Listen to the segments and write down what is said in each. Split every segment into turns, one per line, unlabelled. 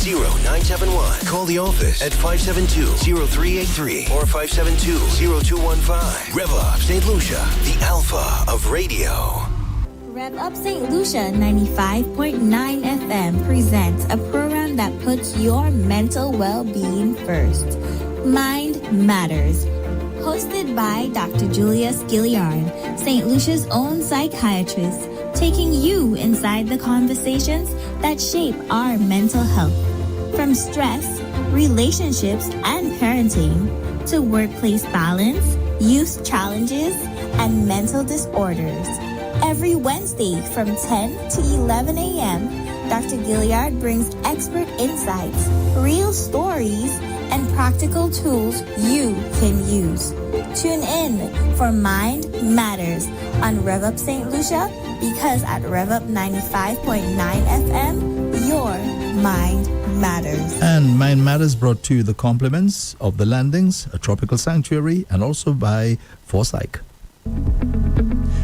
0971. Call the office at 572-0383 or 572-0215. Rev-Up St. Lucia, the alpha of radio.
Rev-Up St. Lucia 95.9 FM presents a program that puts your mental well-being first. Mind Matters. Hosted by Dr. Julius Gilliard, St. Lucia's own psychiatrist, taking you inside the conversations that shape our mental health. From stress, relationships, and parenting to workplace balance, youth challenges, and mental disorders. Every Wednesday from 10 to 11 a.m., Dr. Gilliard brings expert insights, real stories, and practical tools you can use. Tune in for Mind Matters on Rev-Up St. Lucia, because at Rev-Up 95.9 FM, your mind matters.
And Mind Matters brought to you the compliments of The Landings, a tropical sanctuary, and also by Forsyth.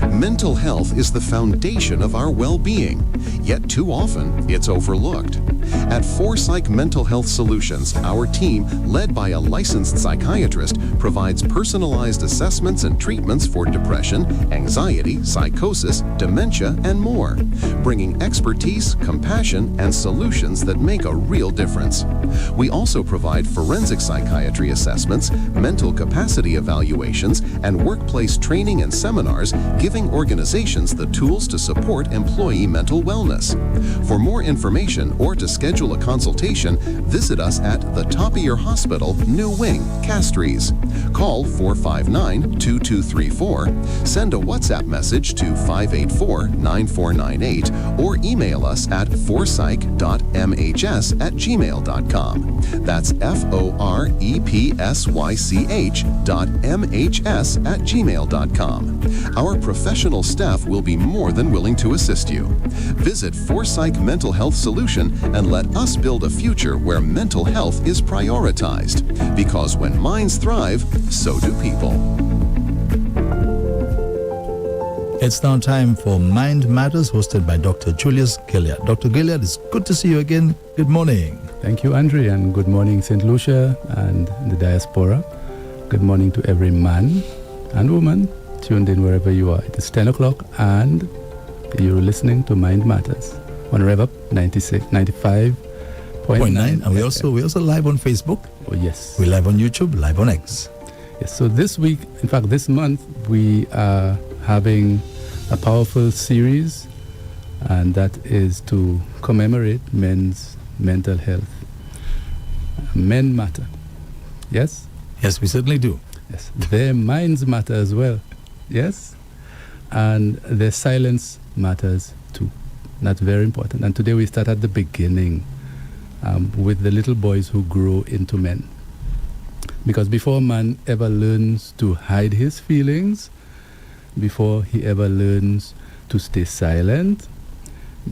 Mental health is the foundation of our well-being, yet too often it's overlooked. At Forsyth Mental Health Solutions, our team, led by a licensed psychiatrist, provides personalized assessments and treatments for depression, anxiety, psychosis, dementia, and more, bringing expertise, compassion, and solutions that make a real difference. We also provide forensic psychiatry assessments, mental capacity evaluations, and workplace training and seminars, giving organizations the tools to support employee mental wellness. For more information or to schedule a consultation, visit us at the Top of Your Hospital, New Wing, Castries. Call 459-2234, send a WhatsApp message to 584-9498, or email us at forsych.mhs@gmail.com. That's forepsych.mhs@gmail.com. Our professional staff will be more than willing to assist you. Visit Forsyth Mental Health Solution and let us build a future where mental health is prioritized. Because when minds thrive, so do people.
It's now time for Mind Matters, hosted by Dr. Julius Gilliard. Dr. Gilliard, it's good to see you again. Good morning.
Thank you, Andre, and good morning, St. Lucia and the diaspora. Good morning to every man and woman tuned in wherever you are. It is 10 o'clock and you're listening to Mind Matters on Rev-Up 95.9.
And we're also live on Facebook.
Oh, yes.
We're live on YouTube, live on X.
Yes, so this week, in fact, this month, we are having a powerful series, and that is to commemorate men's mental health. Men matter. Yes?
Yes, we certainly do.
Yes. Their minds matter as well. Yes? And their silence matters too. That's very important. And today we start at the beginning with the little boys who grow into men. Because before a man ever learns to hide his feelings, before he ever learns to stay silent,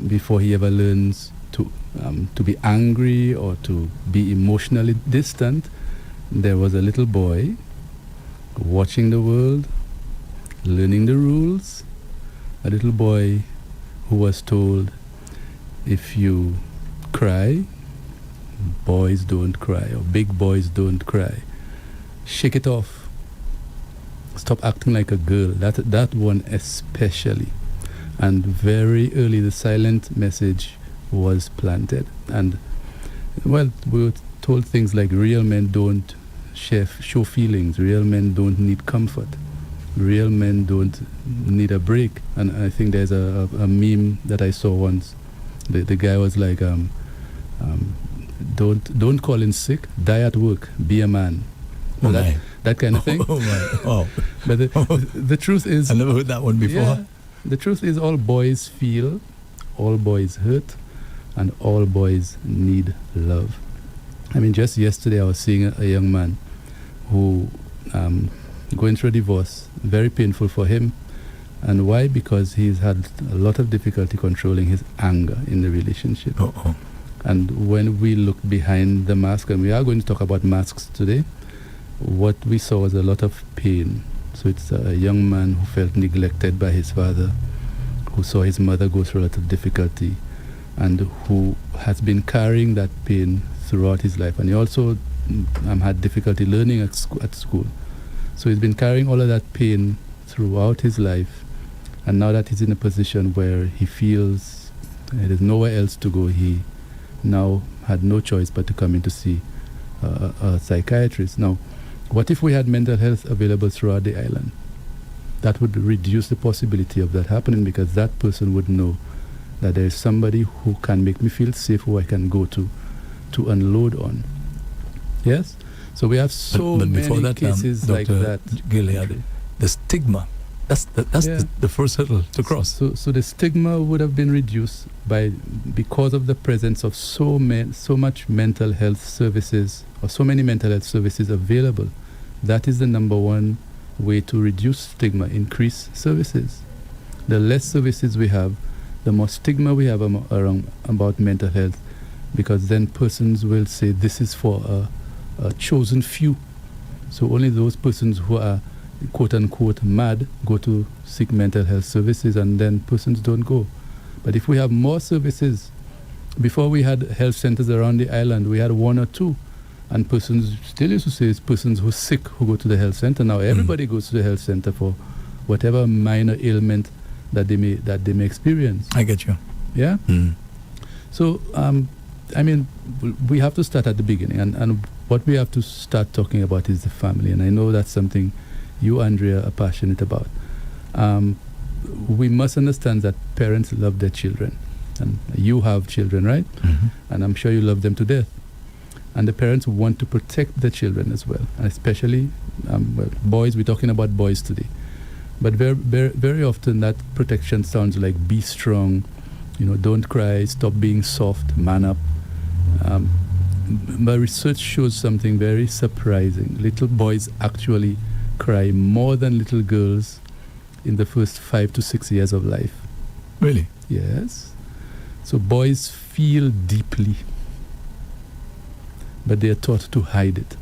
before he ever learns to be angry or to be emotionally distant, there was a little boy watching the world, learning the rules, a little boy who was told, if you cry, boys don't cry, or big boys don't cry. Shake it off. Stop acting like a girl. That one especially. And very early the silent message was planted. And, well, we were told things like real men don't show feelings. Real men don't need comfort. Real men don't need a break. And I think there's a meme that I saw once. The guy was like, don't call in sick, die at work, be a man.
Oh,
that kind of thing.
Oh my! Oh.
But the truth is,
I never heard that one before.
Yeah, the truth is, all boys feel, all boys hurt, and all boys need love. I mean, just yesterday I was seeing a young man who going through a divorce, very painful for him. And why? Because he's had a lot of difficulty controlling his anger in the relationship.
Uh-oh.
And when we look behind the mask, and we are going to talk about masks today, what we saw was a lot of pain. So it's a young man who felt neglected by his father, who saw his mother go through a lot of difficulty, and who has been carrying that pain throughout his life. And he also had difficulty learning at school. So he's been carrying all of that pain throughout his life. And now that he's in a position where he feels there's nowhere else to go, he now had no choice but to come in to see a psychiatrist. Now, what if we had mental health available throughout the island? That would reduce the possibility of that happening, because that person would know that there is somebody who can make me feel safe, who I can go to unload on. Yes? So we have but many that, cases like that.
Gilead, the stigma, that's the first hurdle to cross.
So the stigma would have been reduced because of the presence of so much mental health services, or so many mental health services available. That is the number one way to reduce stigma, increase services. The less services we have, the more stigma we have about mental health, because then persons will say this is for a chosen few. So only those persons who are quote unquote mad go to seek mental health services, and then persons don't go. But if we have more services, before we had health centers around the island, we had one or two, and persons still used to say it's persons who are sick who go to the health center. Now everybody goes to the health center for whatever minor ailment that they may experience.
I get you.
Yeah. So I mean, we have to start at the beginning, and what we have to start talking about is the family. And I know that's something you, Andrea, are passionate about. We must understand that parents love their children, and you have children, right?
Mm-hmm.
And I'm sure you love them to death. And the parents want to protect the children as well, and especially boys. We're talking about boys today, but very, very, very often that protection sounds like be strong, don't cry, stop being soft, man up. My research shows something very surprising. Little boys actually cry more than little girls in the first 5 to 6 years of life.
Really?
Yes. So boys feel deeply, but they are taught to hide it.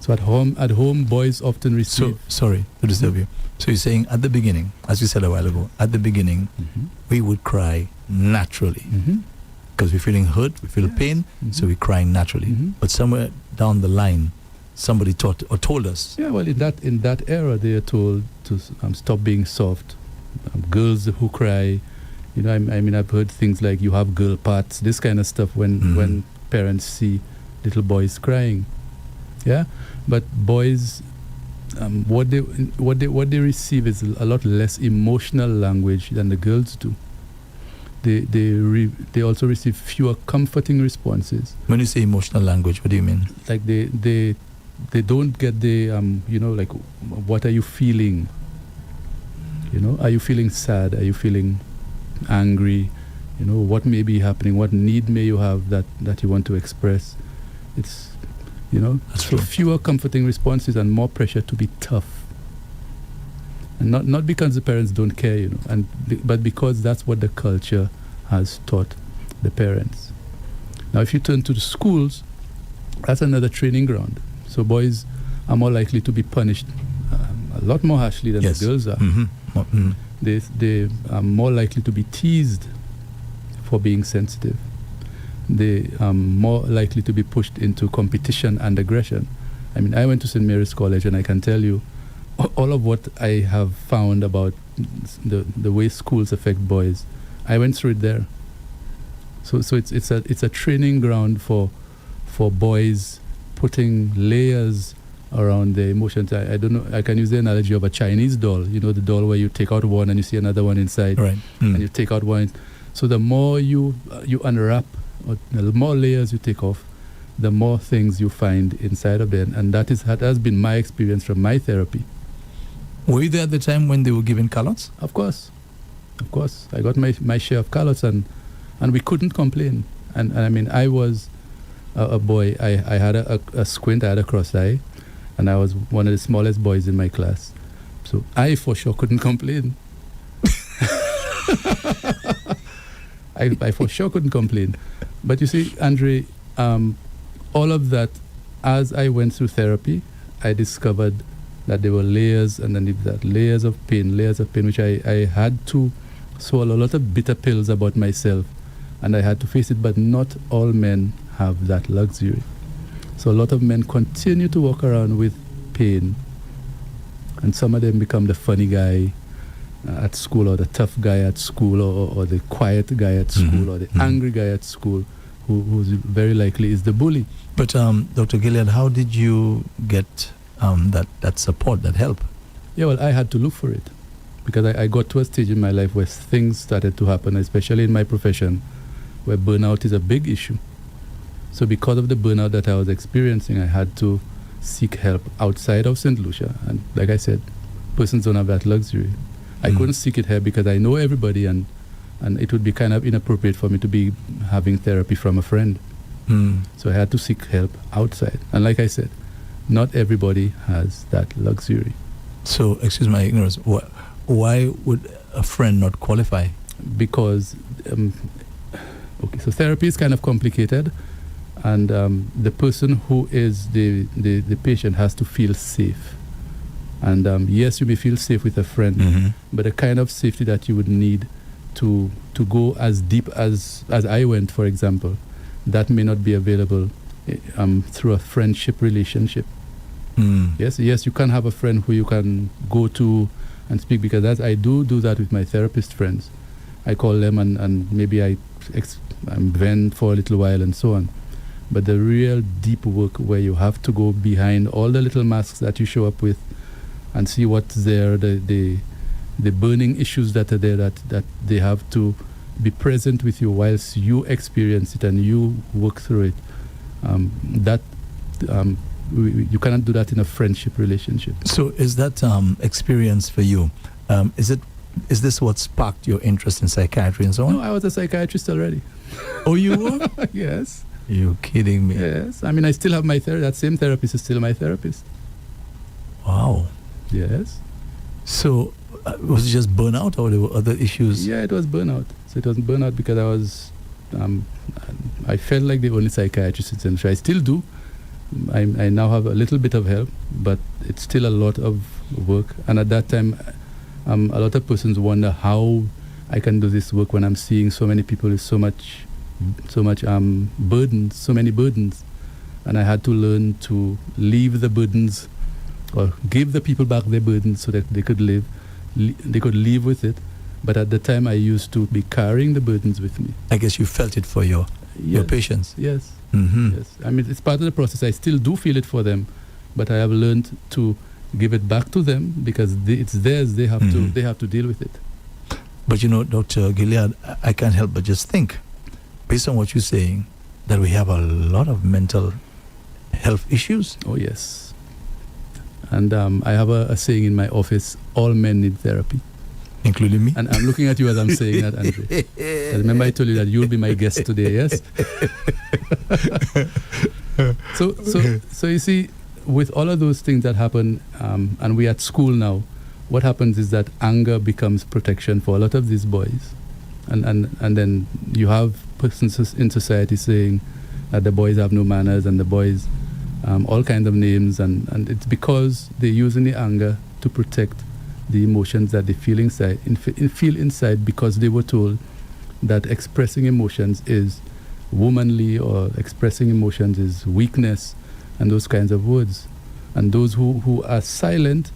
So at home, boys often receive...
Sorry to disturb you. So you're saying at the beginning, as you said a while ago, at the beginning, we would cry naturally. Because we're feeling hurt, we feel pain, so we're crying naturally. But somewhere down the line, somebody taught or told us.
Yeah, well, in that era, they are told to stop being soft. Girls who cry, I mean, I've heard things like you have girl parts, this kind of stuff when parents see little boys crying. Yeah, but boys, what they receive is a lot less emotional language than the girls do. They also receive fewer comforting responses.
When you say emotional language, what do you mean?
Like they don't get the like, what are you feeling? Are you feeling sad? Are you feeling angry? What may be happening? What need may you have that you want to express? It's
That's
so
true.
fewer comforting responses and more pressure to be tough. And not because the parents don't care, but because that's what the culture has taught the parents. Now, if you turn to the schools, that's another training ground. So boys are more likely to be punished a lot more harshly than the girls are. They are more likely to be teased for being sensitive. They are more likely to be pushed into competition and aggression. I mean, I went to St. Mary's College, and I can tell you all of what I have found about the way schools affect boys. I went through it there. So it's a training ground for boys, putting layers around their emotions. I don't know, I can use the analogy of a Chinese doll, the doll where you take out one and you see another one inside,
right?
And you take out one. So the more you unwrap, or the more layers you take off, the more things you find inside of them. And that has been my experience from my therapy.
Were you there at the time when they were giving calots?
Of course. I got my share of calots, and we couldn't complain. And I mean, I was a boy. I had a squint, I had a cross eye, and I was one of the smallest boys in my class. So I for sure couldn't complain. I for sure couldn't complain. But you see, Andre, all of that, as I went through therapy, I discovered that there were layers, and then that layers of pain, which I had to swallow a lot of bitter pills about myself, and I had to face it. But not all men have that luxury. So a lot of men continue to walk around with pain, and some of them become the funny guy at school, or the tough guy at school, or the quiet guy at school, or the angry guy at school, who very likely is the bully.
But Dr. Gilead, how did you get that support, that help?
Yeah, well, I had to look for it, because I got to a stage in my life where things started to happen, especially in my profession, where burnout is a big issue. So because of the burnout that I was experiencing, I had to seek help outside of St. Lucia. And like I said, persons don't have that luxury. I couldn't seek it here because I know everybody, and it would be kind of inappropriate for me to be having therapy from a friend. So I had to seek help outside. And like I said, not everybody has that luxury.
So, excuse my ignorance, why would a friend not qualify?
Because, so therapy is kind of complicated, and the person who is the patient has to feel safe. And yes, you may feel safe with a friend, but the kind of safety that you would need to go as deep as I went, for example, that may not be available through a friendship relationship. Yes, you can have a friend who you can go to and speak, because I do that with my therapist friends. I call them and maybe I vent for a little while and so on. But the real deep work, where you have to go behind all the little masks that you show up with and see what's there, the burning issues that are there, that they have to be present with you whilst you experience it and you work through it. You cannot do that in a friendship relationship.
So is that experience for you, is this what sparked your interest in psychiatry and so on?
No, I was a psychiatrist already.
Oh, you were?
Yes.
You're kidding me.
Yes. I mean, I still have my that same therapist is still my therapist.
Wow.
Yes.
So was it just burnout, or there were other issues?
Yeah, it was burnout. So it was burnout because I was, I felt like the only psychiatrist in Central. I still do. I now have a little bit of help, but it's still a lot of work. And at that time, a lot of persons wonder how I can do this work when I'm seeing so many people with so much burdens, so many burdens. And I had to learn to leave the burdens, or give the people back their burdens so that they could live with it. But at the time, I used to be carrying the burdens with me.
I guess you felt it for your patients.
Yes. Yes. I mean, it's part of the process. I still do feel it for them, but I have learned to give it back to them, because it's theirs. They have to deal with it.
But Dr. Gilead, I can't help but just think, based on what you're saying, that we have a lot of mental health issues.
Oh, yes. And I have a saying in my office: all men need therapy.
Including me?
And I'm looking at you as I'm saying that, Andre. Remember I told you that you'll be my guest today, yes? So you see, with all of those things that happen, and we're at school now, what happens is that anger becomes protection for a lot of these boys. And then you have persons in society saying that the boys have no manners, and the boys, all kinds of names, and it's because they're using the anger to protect the emotions that they feel inside, because they were told that expressing emotions is womanly, or expressing emotions is weakness, and those kinds of words. And those who are silent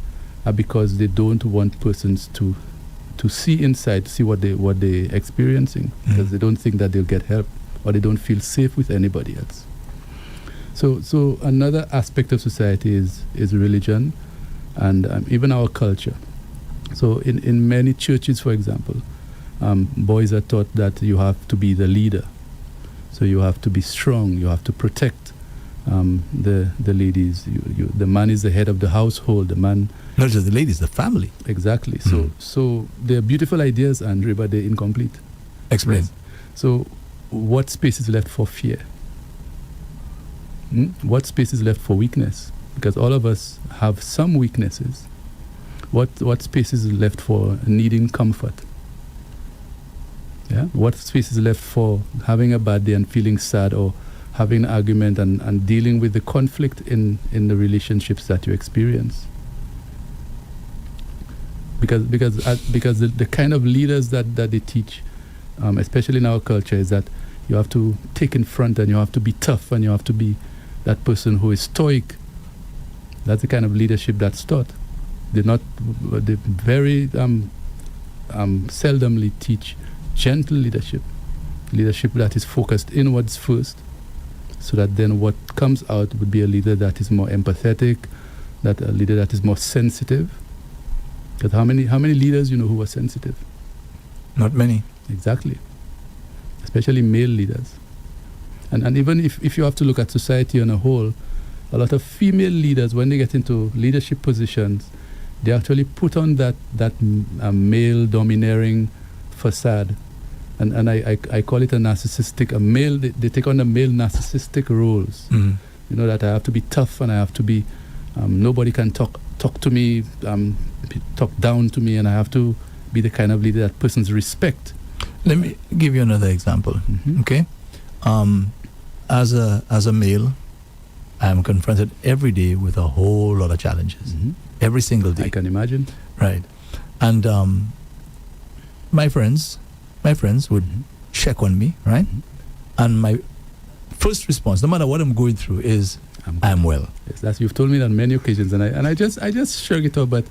are because they don't want persons to see inside, to see what they're experiencing, because they don't think that they'll get help, or they don't feel safe with anybody else. So another aspect of society is religion, and even our culture. So in many churches, for example, boys are taught that you have to be the leader. So you have to be strong, you have to protect the ladies. The man is the head of the household, the man...
Not just the ladies, the family.
Exactly. So they're beautiful ideas, Andre, but they're incomplete.
Explain.
Yes. So what space is left for fear? What space is left for weakness? Because all of us have some weaknesses. What space is left for needing comfort? Yeah. What space is left for having a bad day and feeling sad, or having an argument and dealing with the conflict in the relationships that you experience? because the kind of leaders that they teach, especially in our culture, is that you have to take in front and you have to be tough and you have to be that person who is stoic. That's the kind of leadership that's taught. They very seldomly teach gentle leadership that is focused inwards first, so that then what comes out would be a leader that is more empathetic, that a leader that is more sensitive. Because how many leaders you know who are sensitive?
Not many.
Exactly. Especially male leaders. And even if you have to look at society on a whole, a lot of female leaders, when they get into leadership positions, they actually put on that male domineering facade. And I call it a narcissistic, they take on the male narcissistic roles.
Mm.
You know, that I have to be tough and I have to be, nobody can talk to me, talk down to me, and I have to be the kind of leader that persons respect.
Let me give you another example.
Mm-hmm.
Okay, as a male, I'm confronted every day with a whole lot of challenges.
Mm-hmm.
Every single day.
I can imagine.
Right, and my friends would check on me, right, and my first response, no matter what I'm going through, is I'm well.
Yes, you've told me that on many occasions, and I just shrug it off. But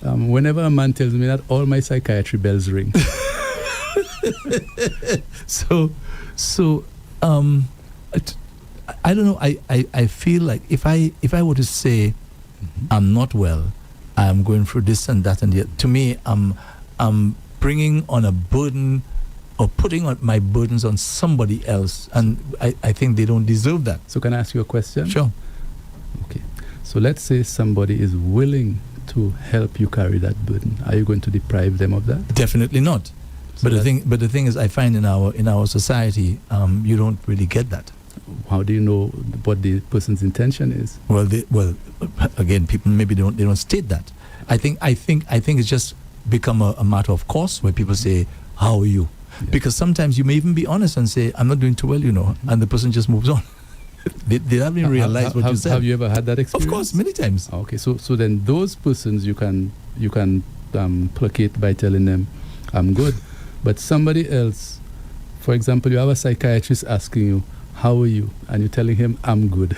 whenever a man tells me that, all my psychiatry bells ring.
So I don't know. I feel like if I were to say I'm not well, I'm going through this and that and yet, to me, I'm bringing on a burden or putting on my burdens on somebody else, and I think they don't deserve that.
So can I ask you a question?
Sure.
Okay. So let's say somebody is willing to help you carry that burden. Are you going to deprive them of that?
Definitely not.
So
But the thing is, I find in our society, you don't really get that.
How do you know what the person's intention is?
Well, again, people maybe they don't state that. I think it's just become a matter of course where people say, "How are you?"
Yeah.
Because sometimes you may even be honest and say, "I'm not doing too well," and the person just moves on. they haven't even realized what you said.
Have you ever had that experience?
Of course, many times.
Okay, so then those persons you can placate by telling them, "I'm good," but somebody else, for example, you have a psychiatrist asking you, "How are you?" and you're telling him, "I'm good."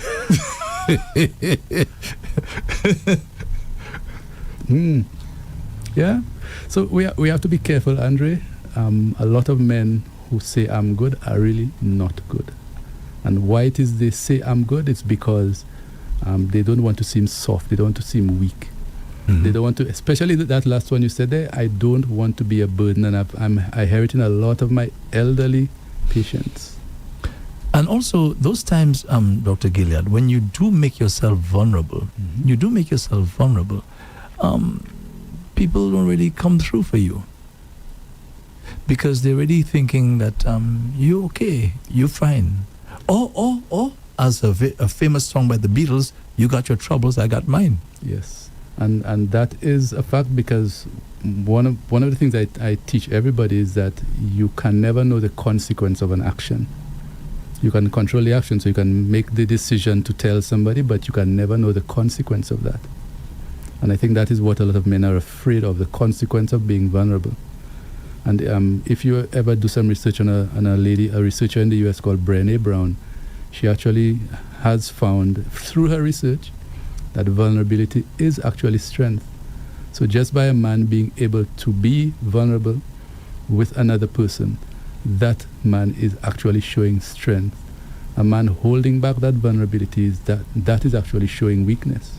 Yeah. So we have to be careful, Andre. A lot of men who say I'm good are really not good. And why it is they say I'm good, it's because they don't want to seem soft. They don't want to seem weak.
Mm-hmm.
They don't want to, especially that last one you said there, I don't want to be a burden. And I hear it in a lot of my elderly patients.
And also, those times, Dr. Gilead, when you do make yourself vulnerable, people don't really come through for you. Because they're already thinking that you're okay, you're fine. Or as a famous song by the Beatles, you got your troubles, I got mine.
Yes. And that is a fact, because one of the things I teach everybody is that you can never know the consequence of an action. You can control the action, so you can make the decision to tell somebody, but you can never know the consequence of that. And I think that is what a lot of men are afraid of, the consequence of being vulnerable. And if you ever do some research on a researcher in the US called Brené Brown, she actually has found through her research that vulnerability is actually strength. So just by a man being able to be vulnerable with another person, that man is actually showing strength. A man holding back that vulnerability that is actually showing weakness.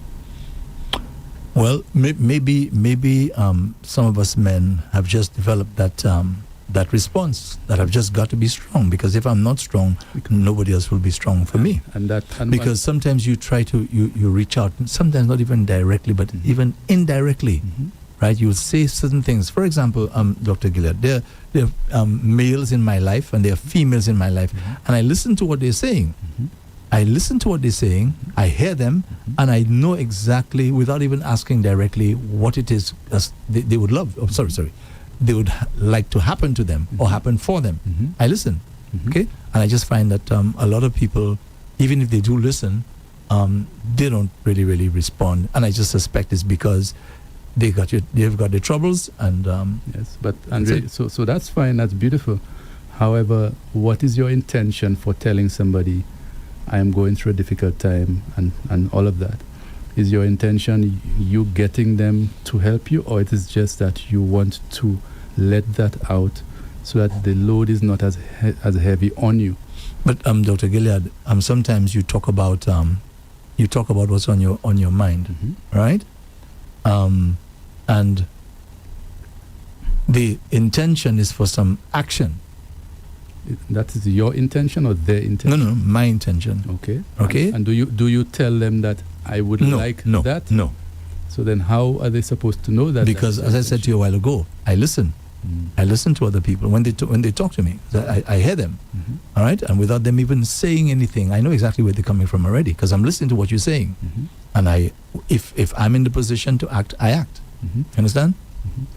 Well, maybe some of us men have just developed that response, that I've just got to be strong, because if I'm not strong, nobody else will be strong for me. Because sometimes you try to you reach out, sometimes not even directly, but even indirectly, right? You will say certain things. For example, Dr. Gilead, there are males in my life and there are females in my life, and I listen to what they're saying. I listen to what they're saying, I hear them, and I know exactly, without even asking directly, what it is they would love. Oh, sorry. They would like to happen to them or happen for them. I listen, okay? And I just find that a lot of people, even if they do listen, they don't really respond. And I just suspect it's because they've got their troubles, and
yes. But Andre, so that's fine. That's beautiful. However, what is your intention for telling somebody, I am going through a difficult time, and all of that? Is your intention you getting them to help you, or it is just that you want to let that out so that the load is not as heavy on you?
But Dr. Gilead, sometimes you talk about what's on your mind, right? And the intention is for some action.
That is your intention or their intention?
No, my intention.
Okay. And do you tell them that I would like that?
No.
So then how are they supposed to know that?
Because as I said to you a while ago, I listen. I listen to other people when they talk to me. I hear them, all right, and without them even saying anything, I know exactly where they're coming from already because I'm listening to what you're saying, and if I'm in the position to act, I act. You understand?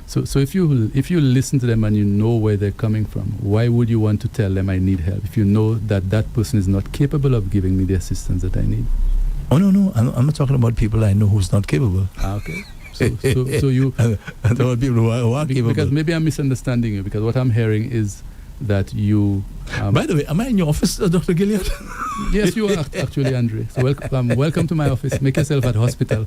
So if you listen to them and you know where they're coming from, why would you want to tell them I need help if you know that person is not capable of giving me the assistance that I need?
Oh no, I'm not talking about people I know who's not capable.
Okay. So you
about people who are capable.
Because maybe I'm misunderstanding you, because what I'm hearing is that you...
By the way, am I in your office, Dr. Gilead?
Yes, you are actually, Andre. So welcome to my office. Make yourself at hospital.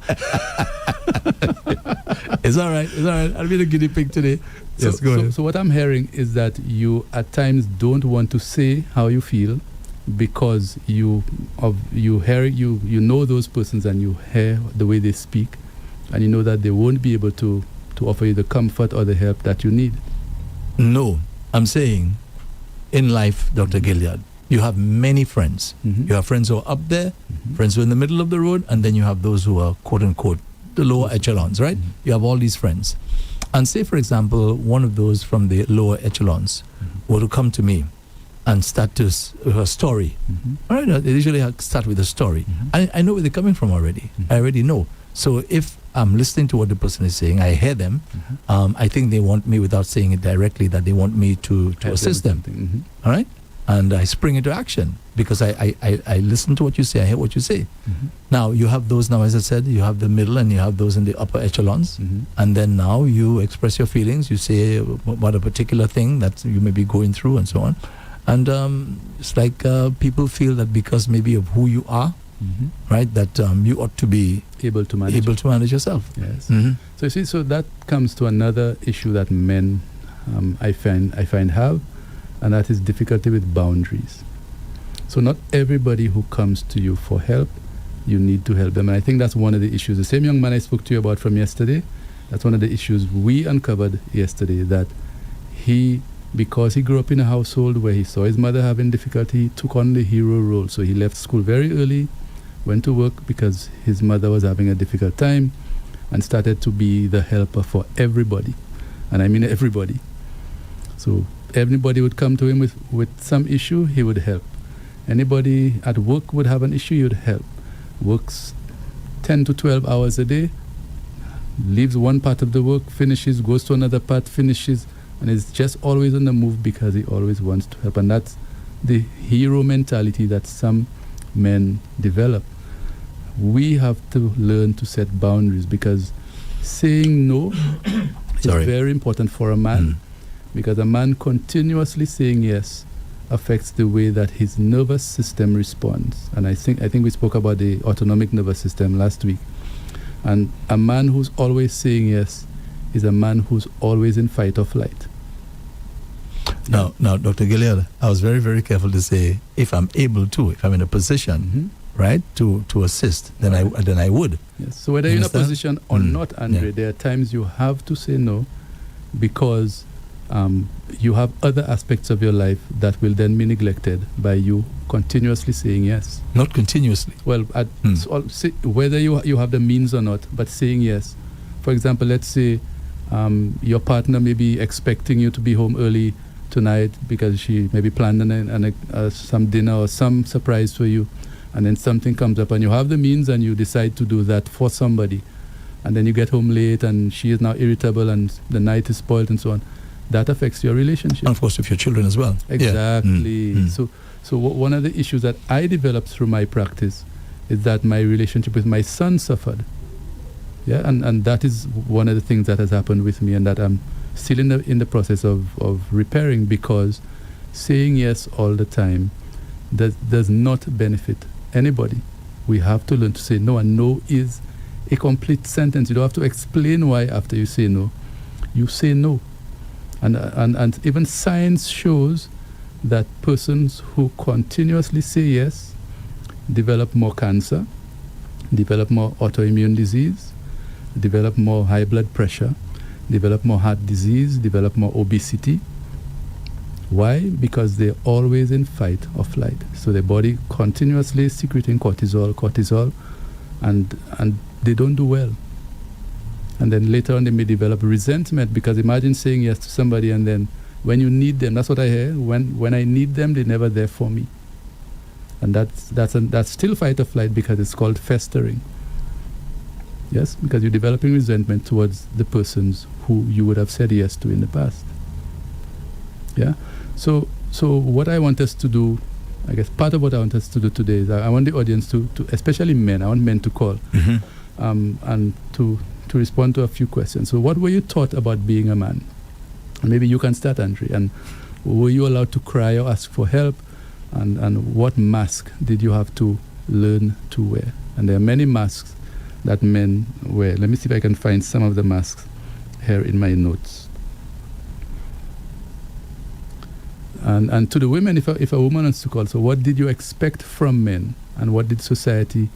It's all right. I'll be the guinea pig today. Yes, go ahead.
So what I'm hearing is that you at times don't want to say how you feel because you know those persons and you hear the way they speak, and you know that they won't be able to offer you the comfort or the help that you need.
No, I'm saying in life, Dr. Gilead, you have many friends. You have friends who are up there, friends who are in the middle of the road, and then you have those who are, quote unquote, the lower echelons, right? You have all these friends. And say, for example, one of those from the lower echelons were to come to me and start to a story. All right, they usually start with a story. I know where they're coming from already. I already know. So if I'm listening to what the person is saying, I hear them, I think they want me, without saying it directly, that they want me to assist them. All right? And I spring into action because I listen to what you say, I hear what you say. Now, you have those now, as I said, you have the middle and you have those in the upper echelons. And then now you express your feelings, you say about a particular thing that you may be going through and so on. And it's like people feel that because maybe of who you are, right, that you ought to be
able to manage
yourself.
Yes. So you see, so that comes to another issue that men I find have, and that is difficulty with boundaries. So not everybody who comes to you for help, you need to help them. And I think that's one of the issues. The same young man I spoke to you about from yesterday, that's one of the issues we uncovered yesterday, that because he grew up in a household where he saw his mother having difficulty, he took on the hero role. So he left school very early, went to work because his mother was having a difficult time, and started to be the helper for everybody. And I mean everybody. So everybody would come to him with some issue, he would help. Anybody at work would have an issue, he would help. Works 10 to 12 hours a day, leaves one part of the work, finishes, goes to another part, finishes, and is just always on the move because he always wants to help. And that's the hero mentality that some men develop. We have to learn to set boundaries, because saying no is very important for a man. Because a man continuously saying yes affects the way that his nervous system responds. And I think we spoke about the autonomic nervous system last week. And a man who's always saying yes is a man who's always in fight or flight.
Now, Dr. Gilead, I was very, very careful to say, if I'm able to, if I'm in a position, right, to assist, then I would.
Yes. So whether you're in a position or not, Andre, there are times you have to say no, because you have other aspects of your life that will then be neglected by you continuously saying yes.
Not continuously.
Well, whether you have the means or not, but saying yes. For example, let's say your partner may be expecting you to be home early tonight because she maybe planned some dinner or some surprise for you, and then something comes up and you have the means and you decide to do that for somebody, and then you get home late and she is now irritable and the night is spoiled and so on. That affects your relationship.
And of course, with your children as well.
Exactly. Yeah. So one of the issues that I developed through my practice is that my relationship with my son suffered. Yeah, and that is one of the things that has happened with me, and that I'm still in the process of repairing, because saying yes all the time does not benefit anybody. We have to learn to say no, and no is a complete sentence. You don't have to explain why after you say no. You say no. And even science shows that persons who continuously say yes develop more cancer, develop more autoimmune disease, develop more high blood pressure, develop more heart disease, develop more obesity. Why? Because they're always in fight or flight. So their body continuously secreting cortisol, and they don't do well. And then later on they may develop resentment, because imagine saying yes to somebody and then when you need them, that's what I hear, when I need them, they're never there for me. And that's still fight or flight, because it's called festering. Yes, because you're developing resentment towards the persons who you would have said yes to in the past. Yeah. So what I want us to do, I guess part of what I want us to do today is I want the audience to especially men, I want men to call and to respond to a few questions. So what were you taught about being a man? Maybe you can start, Andre. And were you allowed to cry or ask for help? And what mask did you have to learn to wear? And there are many masks that men wear. Let me see if I can find some of the masks here in my notes. And to the women, if a woman wants to call, so what did you expect from men? And what did society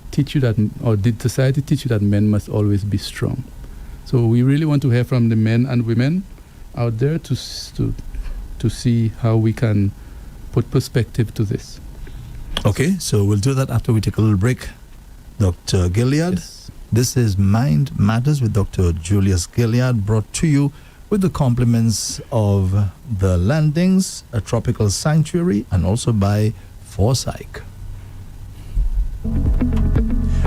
teach you that, or did society teach you that men must always be strong? So we really want to hear from the men and women out there to see how we can put perspective to this.
Okay, so we'll do that after we take a little break. Dr. Gilead,
Yes.
This is Mind Matters with Dr. Julius Gilead, brought to you with the compliments of The Landings, a tropical sanctuary, and also by Forsyth.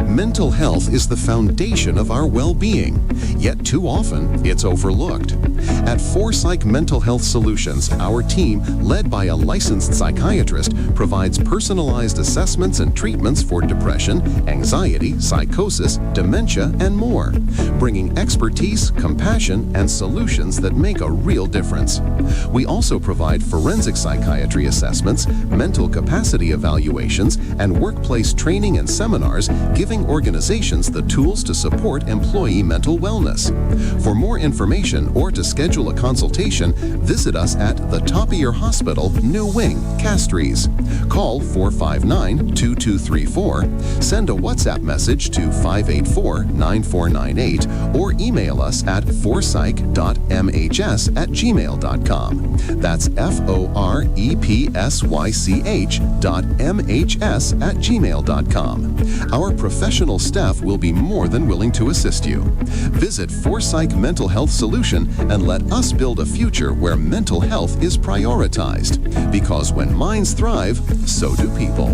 Mental health is the foundation of our well-being, yet too often it's overlooked. At Forsyth Mental Health Solutions, our team, led by a licensed psychiatrist, provides personalized assessments and treatments for depression, anxiety, psychosis, dementia, and more, bringing expertise, compassion, and solutions that make a real difference. We also provide forensic psychiatry assessments, mental capacity evaluations, and workplace training and seminars, giving organizations the tools to support employee mental wellness. For more information or to schedule a consultation, visit us at the Top-of-Your Hospital, New Wing, Castries. Call 459-2234, send a WhatsApp message to 584-9498, or email us at forsych.mhs@gmail.com. That's forepsych.mhs@gmail.com. Our professional staff will be more than willing to assist you. Visit Forsyth Mental Health Solution and let us build a future where mental health is prioritized. Because when minds thrive, so do people.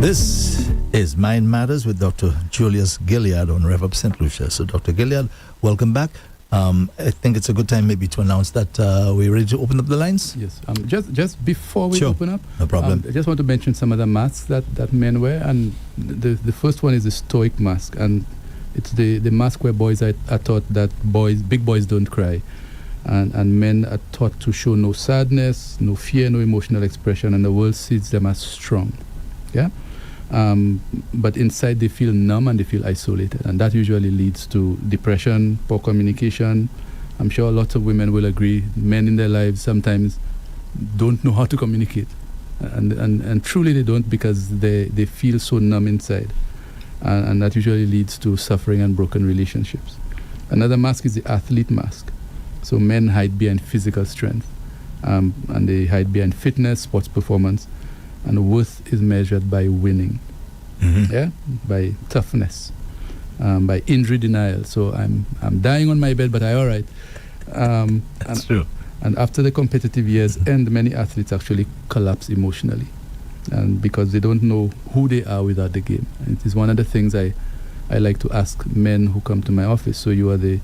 This is Mind Matters with Dr. Julius Gilead on Rev-Up St. Lucia. So, Dr. Gilead, welcome back. I think it's a good time maybe to announce that we're ready to open up the lines.
Yes. Just before we
Sure.
open up,
No problem.
I just want to mention some of the masks that men wear, and the first one is the stoic mask, and it's the mask where boys are taught that big boys don't cry, and men are taught to show no sadness, no fear, no emotional expression, and the world sees them as strong. Yeah. But inside they feel numb and they feel isolated, and that usually leads to depression, poor communication. I'm sure lots of women will agree. Men in their lives sometimes don't know how to communicate, and truly they don't, because they feel so numb inside, and that usually leads to suffering and broken relationships. Another mask is the athlete mask. So men hide behind physical strength, and they hide behind fitness, sports performance. And worth is measured by winning, yeah, by toughness, by injury denial. So I'm dying on my bed, but I'm all right.
That's true.
And after the competitive years end, many athletes actually collapse emotionally, and because they don't know who they are without the game. And it is one of the things I like to ask men who come to my office. So you are the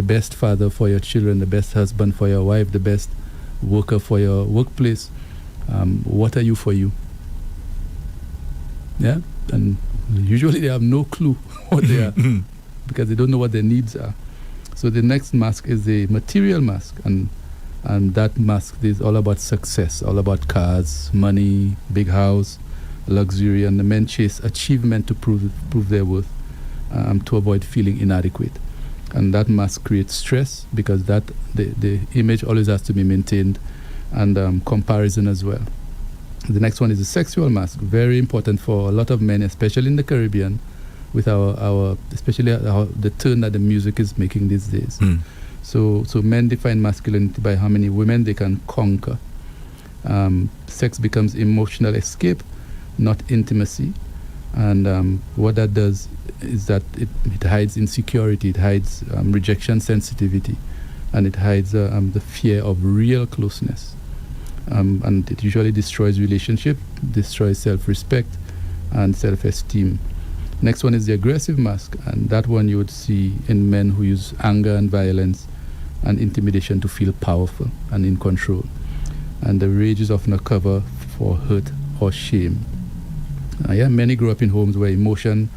best father for your children, the best husband for your wife, the best worker for your workplace. What are you for you? Yeah, and usually they have no clue what they are. because they don't know what their needs are. So the next mask is the material mask, and that mask is all about success, all about cars, money, big house, luxury, and the men chase achievement to prove their worth, to avoid feeling inadequate. And that mask creates stress because that the image always has to be maintained, and comparison as well. The next one is the sexual mask, very important for a lot of men, especially in the Caribbean, with our especially the turn that the music is making these days. So men define masculinity by how many women they can conquer. Sex becomes emotional escape, not intimacy. And what that does is that it hides insecurity, it hides rejection sensitivity, and it hides the fear of real closeness. And it usually destroys relationship, destroys self-respect and self-esteem. Next one is the aggressive mask, and that one you would see in men who use anger and violence and intimidation to feel powerful and in control. And the rage is often a cover for hurt or shame. Many grew up in homes where emotion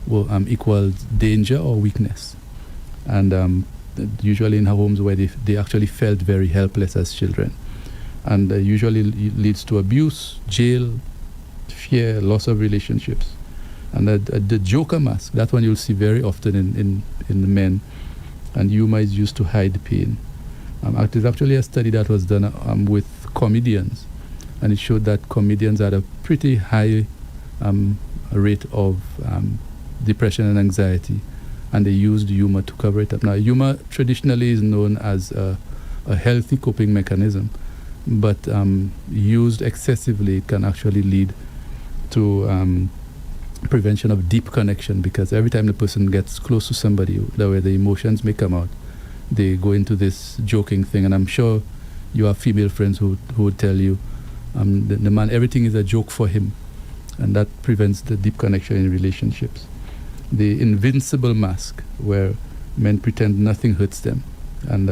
will equal danger or weakness, and usually in homes where they actually felt very helpless as children. And usually leads to abuse, jail, fear, loss of relationships. And the joker mask, that one you'll see very often in the men, and humor is used to hide pain. There's actually a study that was done with comedians, and it showed that comedians had a pretty high rate of depression and anxiety, and they used humor to cover it up. Now, humor traditionally is known as a healthy coping mechanism, but used excessively, it can actually lead to prevention of deep connection, because every time the person gets close to somebody, the way the emotions may come out, they go into this joking thing. And I'm sure you have female friends who would tell you, the man, everything is a joke for him, and that prevents the deep connection in relationships. The invincible mask, where men pretend nothing hurts them, and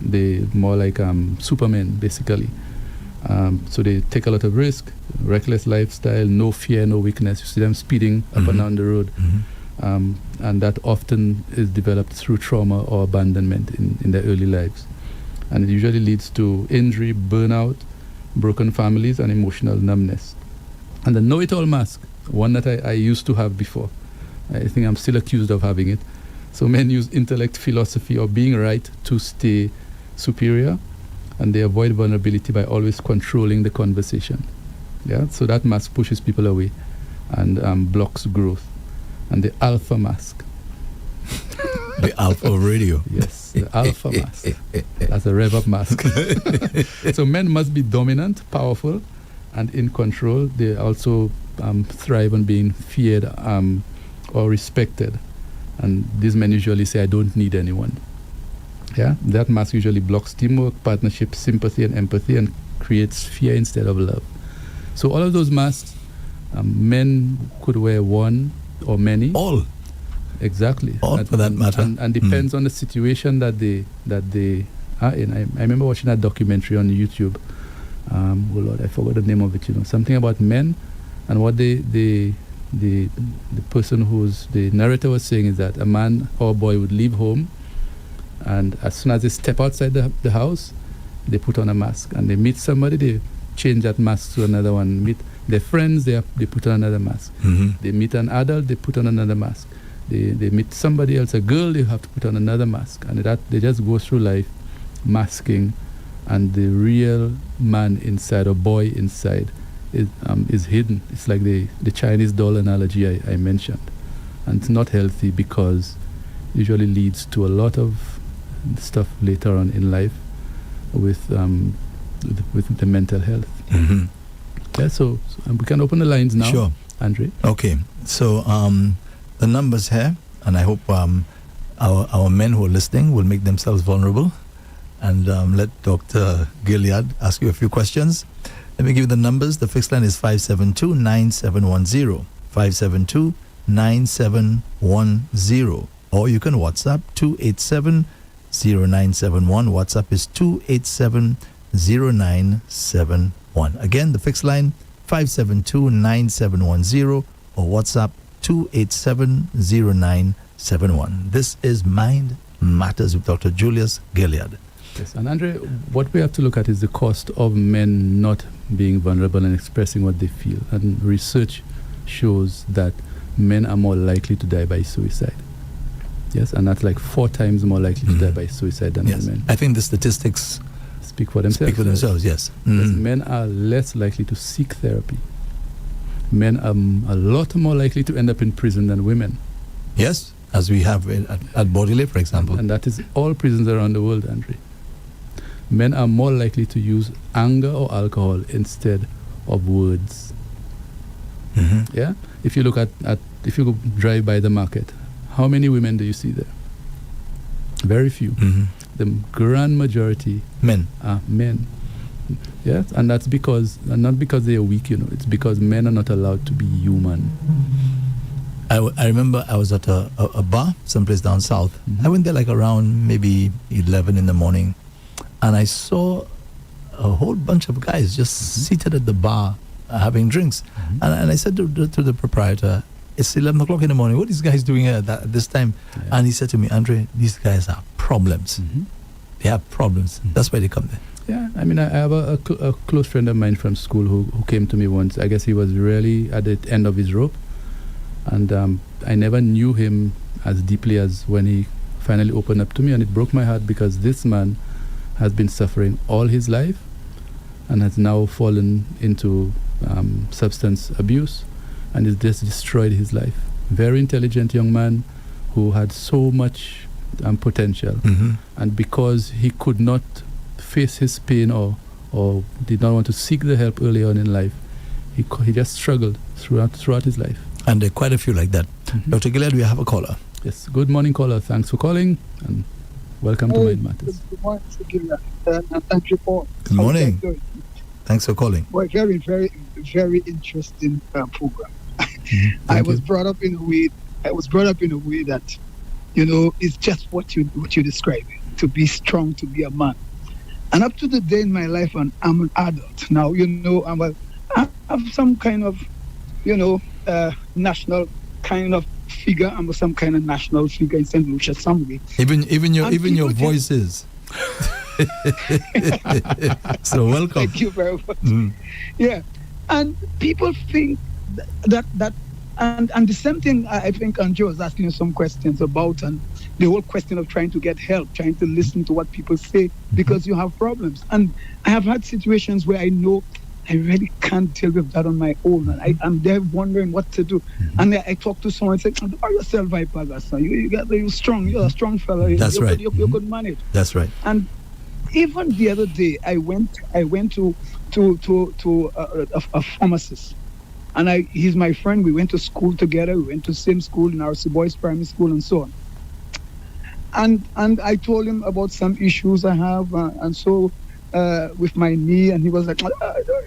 they more like Superman, basically. So they take a lot of risk, reckless lifestyle, no fear, no weakness. You see them speeding up and down the road. And that often is developed through trauma or abandonment in their early lives. And it usually leads to injury, burnout, broken families, and emotional numbness. And the know-it-all mask, one that I used to have before. I think I'm still accused of having it. So men use intellect, philosophy, or being right to stay superior, and they avoid vulnerability by always controlling the conversation. So that mask pushes people away and blocks growth. And the alpha mask.
The alpha of radio.
Yes, the alpha mask. That's a Rev-Up mask. So men must be dominant, powerful, and in control. They also thrive on being feared or respected. And these men usually say, I don't need anyone. That mask usually blocks teamwork, partnership, sympathy, and empathy, and creates fear instead of love. So all of those masks, men could wear one or many.
All.
Exactly.
All, for that matter.
And depends on the situation that they are in. I remember watching that documentary on YouTube. Oh Lord, I forgot the name of it. Something about men, and what the person who's the narrator was saying is that a man or a boy would leave home, and as soon as they step outside the house, they put on a mask, and they meet somebody, they change that mask to another one. Meet their friends, they put on another mask. They meet an adult, they put on another mask. They meet somebody else, a girl, they have to put on another mask, and that they just go through life masking, and the real man inside, or boy inside, is hidden. It's like the Chinese doll analogy I mentioned, and it's not healthy because it usually leads to a lot of stuff later on in life with the mental health. So we can open the lines now.
Sure,
Andre.
Okay, so the numbers here, and I hope our men who are listening will make themselves vulnerable, and let Dr. Gilead ask you a few questions. Let me give you the numbers. The fixed line is 572-9710, 572-9710, or you can WhatsApp 287-0971. WhatsApp is 287-0971. Again, the fixed line 572-9710, or WhatsApp 287-0971. 8571. This is Mind Matters with Dr. Julius Gilead.
Yes, and Andre, what we have to look at is the cost of men not being vulnerable and expressing what they feel. And research shows that men are more likely to die by suicide. Yes, and that's like 4 times more likely to die by suicide than women.
I think the statistics
speak for themselves.
Yes.
Yes, men are less likely to seek therapy. Men are a lot more likely to end up in prison than women.
Yes, as we have at Baudelaire, for example.
And that is all prisons around the world, Andre. Men are more likely to use anger or alcohol instead of words. Yeah? If you look if you go drive by the market, how many women do you see there? Very few. The grand majority
men
are men. Yes, and that's because, and not because they are weak, it's because men are not allowed to be human.
I remember I was at a bar someplace down south. I went there like around maybe 11 in the morning, and I saw a whole bunch of guys just seated at the bar having drinks. And I said to the proprietor, it's 11 o'clock in the morning, what are these guys doing at this time? Yeah. And he said to me, Andre, these guys have problems. They have problems. That's why they come there.
Yeah, I mean, I have a close friend of mine from school who came to me once. I guess he was really at the end of his rope. And I never knew him as deeply as when he finally opened up to me. And it broke my heart because this man has been suffering all his life and has now fallen into substance abuse, and it's just destroyed his life. Very intelligent young man who had so much potential. And because he could not face his pain or did not want to seek the help early on in life, he just struggled throughout his life.
And there are quite a few like that. Dr. Gilead, we have a caller.
Yes, good morning, caller. Thanks for calling and welcome to Mind Matters.
Good morning, Mr. Gilead. And thank you for...
Good morning. Thanks for calling.
Well, very, very, very interesting program. I was brought up in a way that, it's just what you describe, to be strong, to be a man. And up to the day in my life, and I'm an adult now, I have some kind of, national kind of figure. I'm some kind of national figure in St. Lucia some way.
Even your voice is. So welcome.
Thank you very much. Yeah, and people think that and the same thing I think Anjo was asking you some questions about, and the whole question of trying to get help, trying to listen to what people say because you have problems. And I have had situations where I know I really can't deal with that on my own, and I'm there wondering what to do. And I talk to someone and say, "Are yourself, Vipaga? You're strong. You're a strong fellow.
That's right.
You could manage."
That's right.
And even the other day, I went to a pharmacist, and he's my friend. We went to school together. We went to the same school in our Boys Primary School and so on. And I told him about some issues I have, and so. With my knee, and he was like,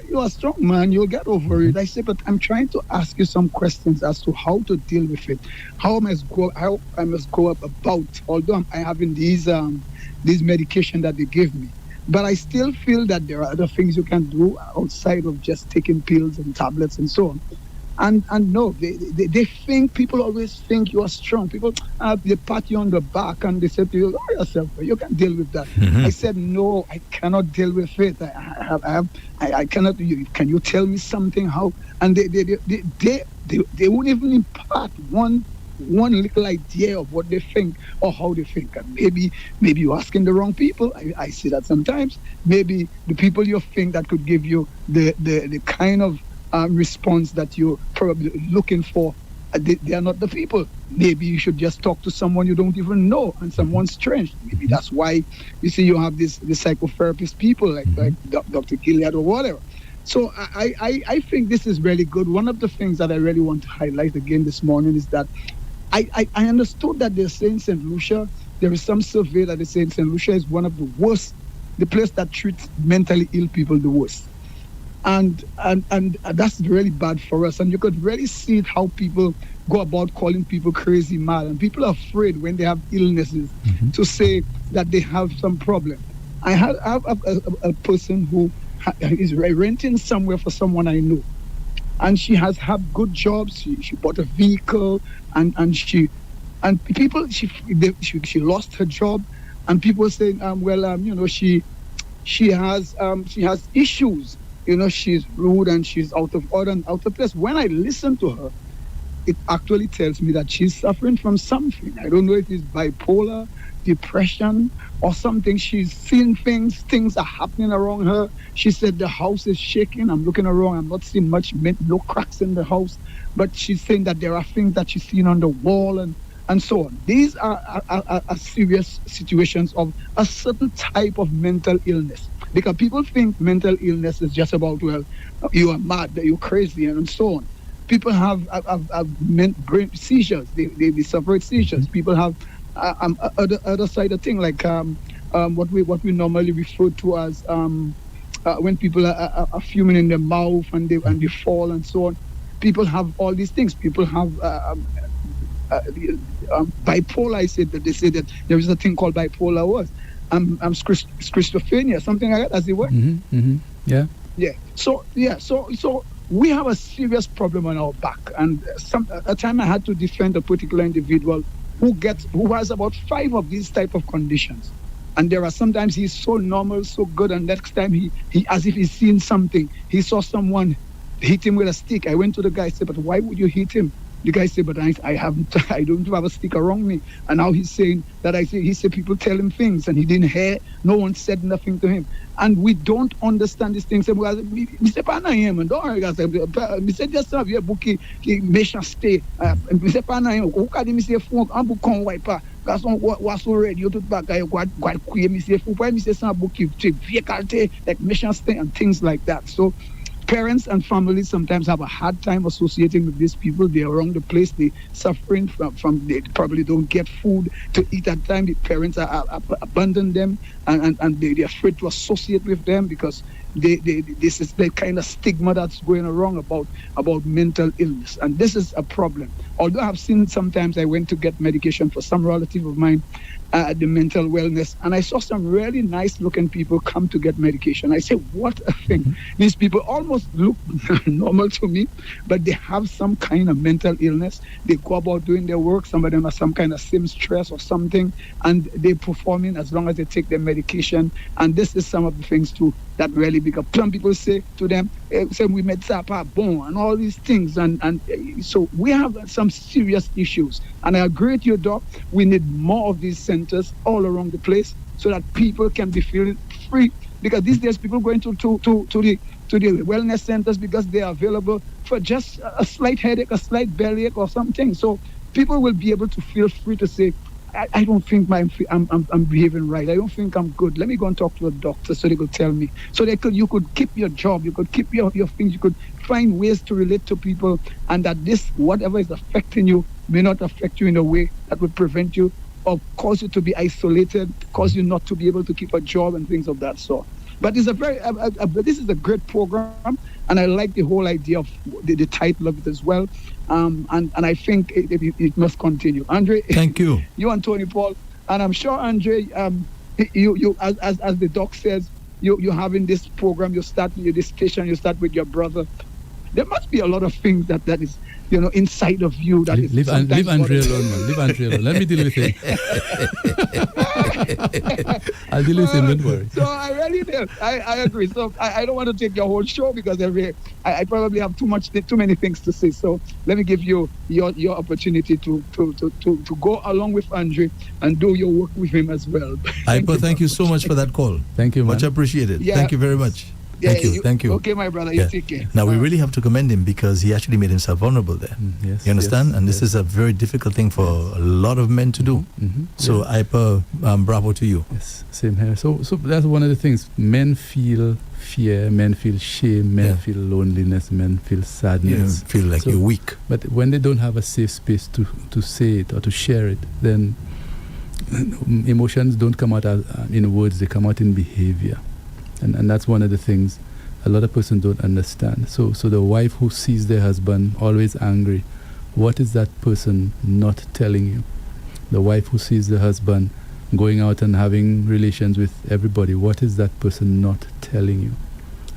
"You're a strong man, you'll get over it." I said, "But I'm trying to ask you some questions as to how to deal with it, how I must go up about. Although I'm having these medication that they give me, but I still feel that there are other things you can do outside of just taking pills and tablets and so on." And no, they think, people always think you are strong. People, they pat you on the back and they say to you, "Oh, yourself, you can deal with that." I said, "No, I cannot deal with it. I cannot. Can you tell me something? How?" And they won't even impart one little idea of what they think or how they think. And maybe you're asking the wrong people. I see that sometimes. Maybe the people you think that could give you the kind of response that you're probably looking for, they are not the people. Maybe you should just talk to someone you don't even know, and someone strange. Maybe that's why you see you have the psychotherapist people like Dr. Gilead or whatever. So I think this is really good. One of the things that I really want to highlight again this morning is that I understood that they're saying St. Lucia, there is some survey that they say St. Lucia is one of the worst, the place that treats mentally ill people the worst. And that's really bad for us. And you could really see how people go about calling people crazy, mad. And people are afraid when they have illnesses to say that they have some problem. I have a person who is renting somewhere for someone I know. And she has had good jobs. She bought a vehicle and she And people, she lost her job, and people saying, she has issues. She's rude and she's out of order and out of place. When I listen to her, it actually tells me that she's suffering from something. I don't know if it's bipolar, depression, or something. She's seeing things are happening around her. She said the house is shaking. I'm looking around, I'm not seeing no cracks in the house, but she's saying that there are things that she's seeing on the wall and so on. These are serious situations of a certain type of mental illness. Because people think mental illness is just about, well, you are mad, you're crazy, and so on. People have brain seizures. They suffer seizures. People have other side of thing, like what we normally refer to as when people are fuming in their mouth and they fall and so on. People have all these things. People have bipolar. I said that they say that there is a thing called bipolar. Schizophrenia, something like that, as it were.
Yeah.
So we have a serious problem on our back. And a time I had to defend a particular individual who has about 5 of these type of conditions. And there are sometimes he's so normal, so good, and next time he as if he's seen something. He saw someone hit him with a stick. I went to the guy and said, but why would you hit him? The guy said, but I don't have a stick around me. And now he's saying that he said people tell him things and he didn't hear. No one said nothing to him. And we don't understand these things. Mr. Panayim, and don't worry, guys. Mr. just have your bookie, Mesha stay. Mr. Panayim, who can you say phone? I'm booking wiper. Because what's already you to back, I got queer, Mr. Fupa, Mr. Sambuki, vehicle, like Mesha stay and things like that. So, parents and families sometimes have a hard time associating with these people. They're around the place. They're suffering from they probably don't get food to eat at time. The parents abandon them and they're afraid to associate with them because this is the kind of stigma that's going around about mental illness. And this is a problem. Although I've seen sometimes I went to get medication for some relative of mine at the mental wellness, and I saw some really nice looking people come to get medication. I said, what a thing. These people almost look normal to me, but they have some kind of mental illness. They go about doing their work. Some of them have some kind of stress or something, and they're performing as long as they take their medication. And this is some of the things too that really, because some people say to them, say we met Sapa Bon and all these things, and so we have some serious issues. And I agree with you, Doc, we need more of these centers all around the place so that people can be feeling free, because these days people going to the wellness centers because they are available for just a slight headache, a slight bellyache or something. So people will be able to feel free to say, I don't think I'm behaving right. I don't think I'm good. Let me go and talk to a doctor so they could tell me. So you could keep your job, you could keep your things, you could find ways to relate to people, and that this, whatever is affecting you, may not affect you in a way that would prevent you or cause you to be isolated, cause you not to be able to keep a job and things of that sort. But it's this is a great program, and I like the whole idea of the title of it as well. And I think it must continue. Andre,
thank you.
You and Tony Paul, and I'm sure Andre, you as the doc says, you're having this program. You start with this station. You start with your brother. There must be a lot of things that is inside of you that
leave Andre alone, man. Leave Andre alone. Let me deal with him. I'll deal with him, don't worry.
So I really do. I agree. So I don't want to take your whole show because I probably have too many things to say. So let me give you your opportunity to go along with Andre and do your work with him as well.
Thank you so much for that call.
Thank you, man.
Much appreciated. Yeah. Thank you very much.
Yeah,
thank you.
Okay, my brother, you take care.
Now, we really have to commend him because he actually made himself vulnerable there.
Yes,
you understand? And this is a very difficult thing for a lot of men to do. So, bravo to you.
Yes, same here. So that's one of the things. Men feel fear, men feel shame, men feel loneliness, men feel sadness.
Feel like you're weak.
But when they don't have a safe space to say it or to share it, then emotions don't come out in words, they come out in behavior. And that's one of the things a lot of persons don't understand. So the wife who sees their husband always angry, what is that person not telling you? The wife who sees the husband going out and having relations with everybody, what is that person not telling you?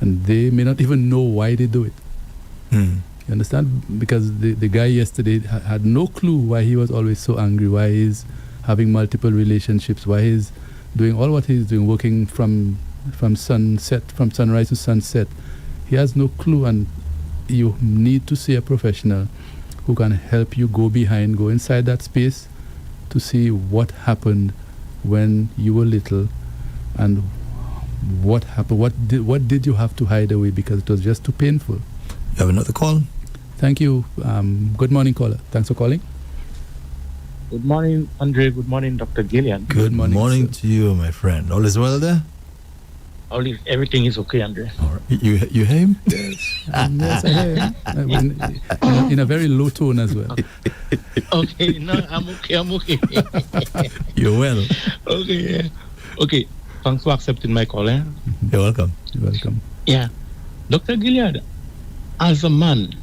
And they may not even know why they do it. You understand? Because the guy yesterday had no clue why he was always so angry, why he's having multiple relationships, why he's doing all what he's doing, working from sunrise to sunset. He has no clue, and you need to see a professional who can help you go inside that space to see what happened when you were little and what happened. What did you have to hide away because it was just too painful?
You have another call?
Thank you. Good morning, caller. Thanks for calling.
Good morning, Andre. Good morning, Dr. Gillian.
Good morning to you, my friend. All is well there?
Everything is okay, Andre.
All right. You hear him?
Yes, yes, I hear him. In a very low tone as well.
Okay, no, I'm okay.
You're well.
Okay, yeah. Okay, thanks for accepting my call.
You're welcome.
You're welcome.
Yeah. Dr. Gilead, as a man,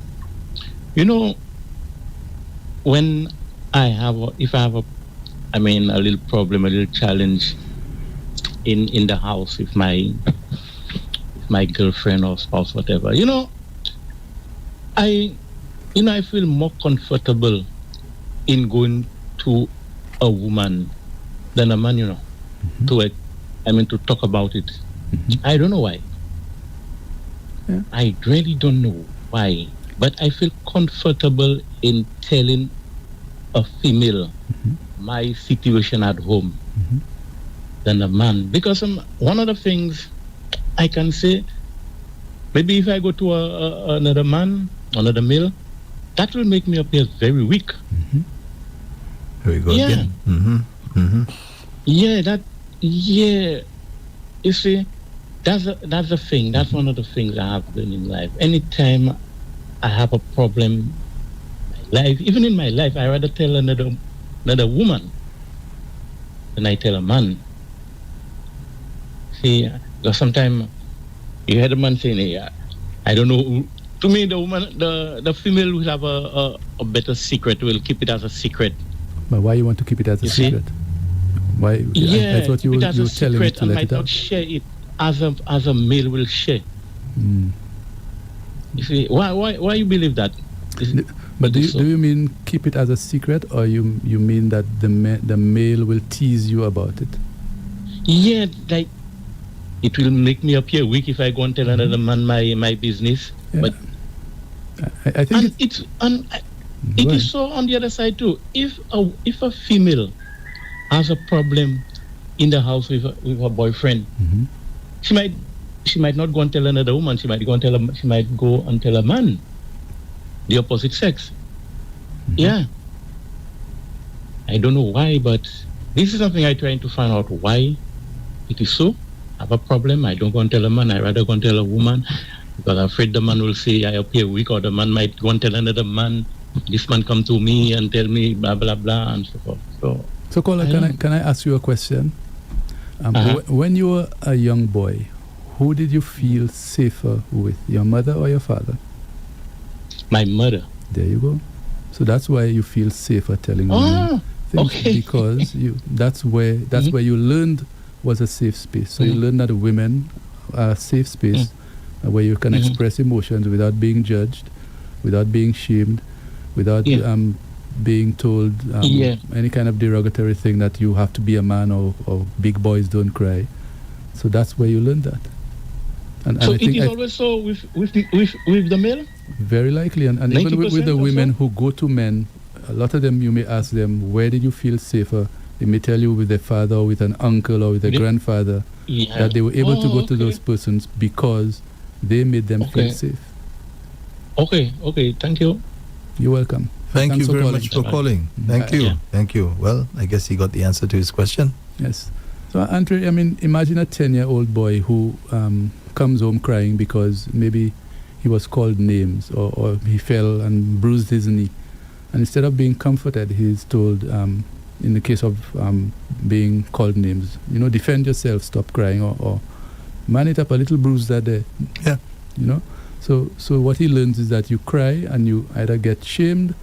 when if I have a little problem, a little challenge in the house with my girlfriend or spouse, whatever, I feel more comfortable in going to a woman than a man, to talk about it.
Mm-hmm.
I don't know why.
Yeah.
I really don't know why, but I feel comfortable in telling a female my situation at home than a man, because one of the things I can say, maybe if I go to another male, that will make me appear very weak.
Here we go again.
Yeah, you see, that's the thing. That's one of the things I have done in life. Anytime I have a problem in my life, even in my life, I rather tell another woman than I tell a man. See, because sometimes you hear the man saying, I don't know. To me, the woman, the female will have a better secret. Will keep it as a secret.
But why you want to keep it as a secret? Why?
Yeah,
I thought you were telling me to
I
let
might
it
not
out.
share it as a male will share. You see, why you believe that?
But do you mean keep it as a secret, or you mean that the male will tease you about it?
Yeah, like it will make me appear weak if I go and tell another man my business.
Yeah.
But
I think
it is so on the other side too. If a female has a problem in the house with her boyfriend, she might not go and tell another woman. She might go and tell a man, the opposite sex. Yeah, I don't know why, but this is something I'm trying to find out why it is so. I have a problem, I don't go and tell a man. I rather go and tell a woman, because I'm afraid the man will say I appear weak, or the man might go and tell another man, this man come to me and tell me blah blah blah and so forth.
So caller, can I ask you a question? When you were a young boy, who did you feel safer with, your mother or your father?
My mother.
There you go. So that's why you feel safer telling women things,
okay.
Because that's where you learned was a safe space. So you learned that women are a safe space where you can express emotions without being judged, without being shamed, without being told any kind of derogatory thing that you have to be a man or big boys don't cry. So that's where you learned that. And
so
I think
it is always so with the male? Very
likely. And even with the women who go to men, a lot of them, you may ask them, where did you feel safer? They may tell you with their father or with an uncle or with a grandfather that they were able to go to those persons because they made them feel safe.
Okay, thank you.
You're welcome.
Thanks you very much for calling. Thank you.
Yeah.
Thank you. Well, I guess he got the answer to his question.
Yes. So, Andre, imagine a 10-year-old boy who comes home crying because maybe he was called names or he fell and bruised his knee. And instead of being comforted, he's told, in the case of being called names, defend yourself, stop crying, or man it up, a little bruise that day.
Yeah.
So what he learns is that you cry and you either get shamed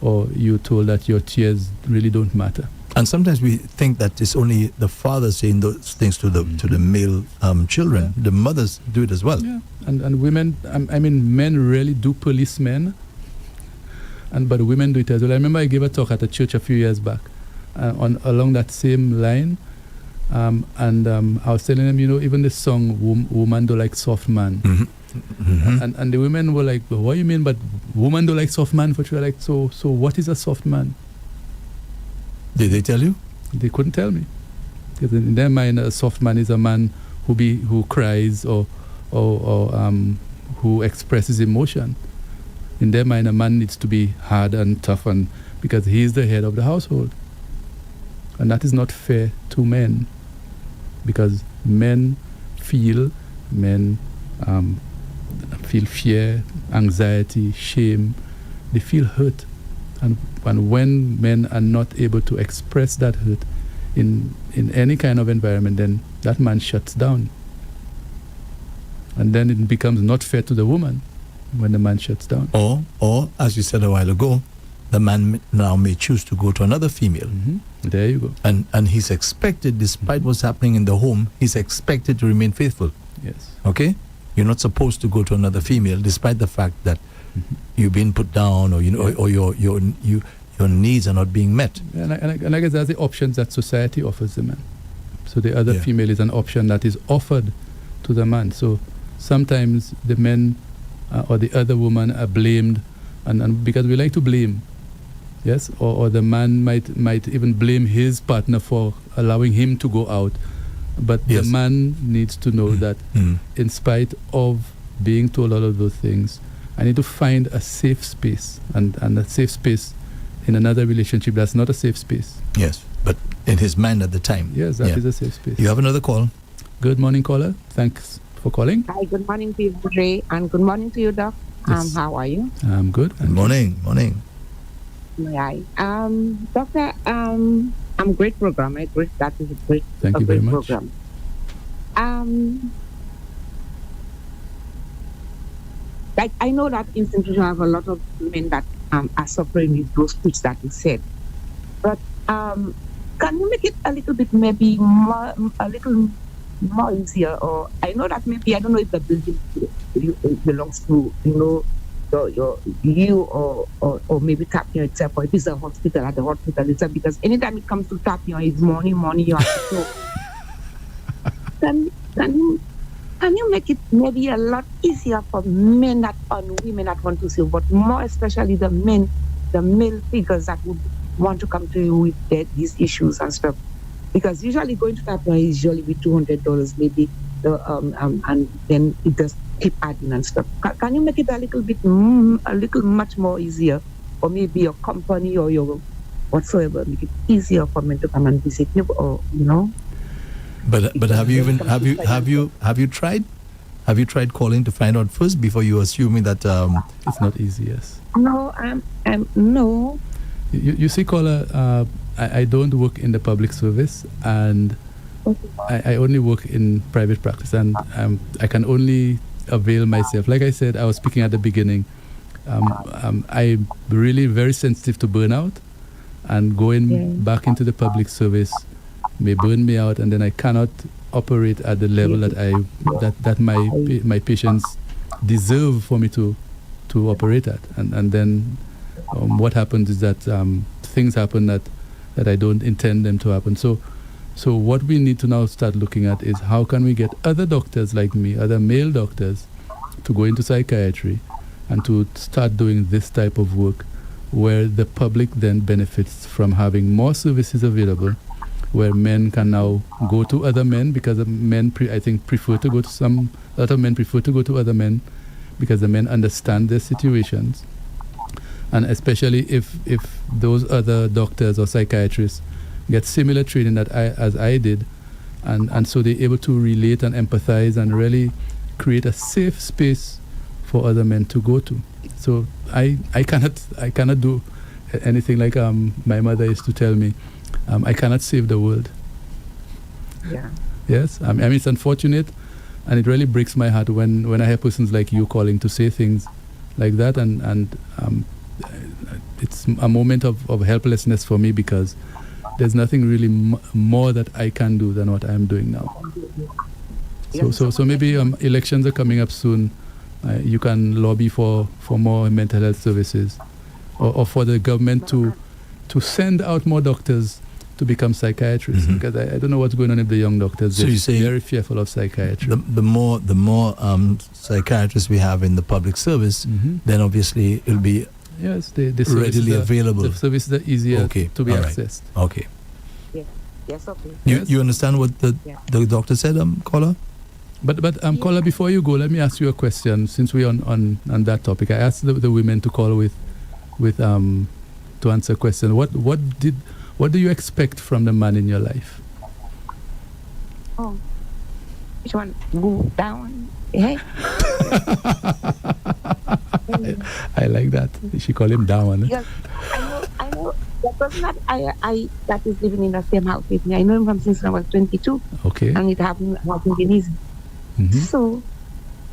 or you're told that your tears really don't matter.
And sometimes we think that it's only the father saying those things to the male children. The mothers do it as well.
Yeah. And women, men really do police men but women do it as well. I remember I gave a talk at a church a few years back along that same line. I was telling them, even the song "Woman Do Like Soft Man," and the women were like, "What do you mean? But woman do like soft man?" But we were like, "So what is a soft man?"
Did they tell you?
They couldn't tell me, because in their mind, a soft man is a man who cries or who expresses emotion. In their mind, a man needs to be hard and tough, and because he is the head of the household, and that is not fair to men, because men feel fear, anxiety, shame. They feel hurt, and when men are not able to express that hurt in any kind of environment, then that man shuts down, and then it becomes not fair to the woman when the man shuts down.
Or as you said a while ago, the man now may choose to go to another female.
There you go.
And he's expected, despite what's happening in the home, he's expected to remain faithful.
Yes.
Okay? You're not supposed to go to another female, despite the fact that you've been put down, or or your needs are not being met.
And I guess that's the options that society offers the man. So the other female is an option that is offered to the man. So sometimes the men or the other woman are blamed, and because we like to blame, yes, or the man might even blame his partner for allowing him to go out. But the man needs to know that in spite of being told all of those things, I need to find a safe space, and a safe space in another relationship that's not a safe space.
Yes, but in his mind at the time.
Yes, that is a safe space.
You have another call.
Good morning, caller. Thanks for calling.
Hi, good morning to you, Ray, and good morning to you, Doc.
Yes.
How are you?
I'm good.
Good morning.
Hi. Doctor, I'm great program. That is a great
Thank you very much.
Program. Like, I know that institution have a lot of men that are suffering with those things that you said, but can you make it a little bit maybe a little more easier? Or I know that maybe, I don't know if the building belongs to you or maybe Tapion itself, or if it's a hospital at the hospital itself, because anytime it comes to Tapion, it's money you have to show. Can you make it maybe a lot easier for men and women that want to save, but more especially the male figures that would want to come to you with these issues and stuff? Because usually going to Tapion is usually with $200 maybe, and then it just keep adding and stuff. Can you make it a little much more easier, or maybe your company or your whatsoever, make it easier for men to come and visit you, or
But have you tried calling to find out first before you assuming that
it's not easy? Yes.
No, no.
You see, caller, I don't work in the public service, and I only work in private practice, and I can only avail myself. Like I said, I was speaking at the beginning. I'm really very sensitive to burnout, and going back into the public service may burn me out, and then I cannot operate at the level that my patients deserve for me to operate at. And then what happens is that things happen that I don't intend them to happen. So what we need to now start looking at is how can we get other doctors like me, other male doctors, to go into psychiatry and to start doing this type of work, where the public then benefits from having more services available, where men can now go to other men, because men prefer to go to a lot of men prefer to go to other men because the men understand their situations, and especially if those other doctors or psychiatrists get similar training as I did, and so they're able to relate and empathize and really create a safe space for other men to go to. So I cannot do anything like my mother used to tell me. I cannot save the world.
Yeah. Yes,
I mean, it's unfortunate, and it really breaks my heart when I hear persons like you calling to say things like that, and it's a moment of helplessness for me, because there's nothing really more that I can do than what I'm doing now. So maybe elections are coming up soon. You can lobby for more mental health services, or for the government to send out more doctors to become psychiatrists, because I don't know what's going on with the young doctors.
So you say
very fearful of psychiatry.
The more psychiatrists we have in the public service, then obviously it'll be
the
readily available.
The services are easier to be
all right.
accessed.
Okay.
Yes, okay.
You understand what the doctor said, caller?
But caller, before you go, let me ask you a question. Since we're on that topic, I asked the women to call with to answer a question. What do you expect from the man in your life?
Oh, which one? Go down. Hey.
I like that. She call him down.
Yes, I know. The person that that is living in the same house with me, I know him from since I was 22.
Okay.
And it happened in easy. So,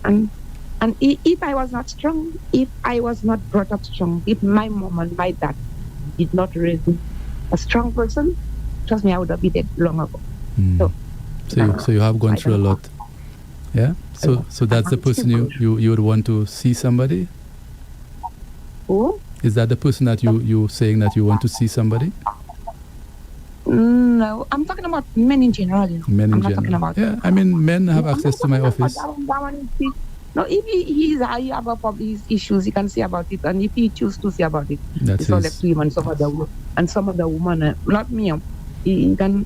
and if I was not strong, if I was not brought up strong, if my mom and my dad did not raise me a strong person, trust me, I would have been dead long ago.
So you have gone through a lot. Yeah. So that's the person you would want to see somebody.
Who?
Is that the person that you saying that you want to see somebody?
No, I'm talking about men in general.
Men in
I'm
general.
not talking about.
Yeah, I mean, men have access to my office.
No, if he have his issues, he can say about it, and if he chooses to say about it,
that's
it's all left to him and some of the woman, not me. He can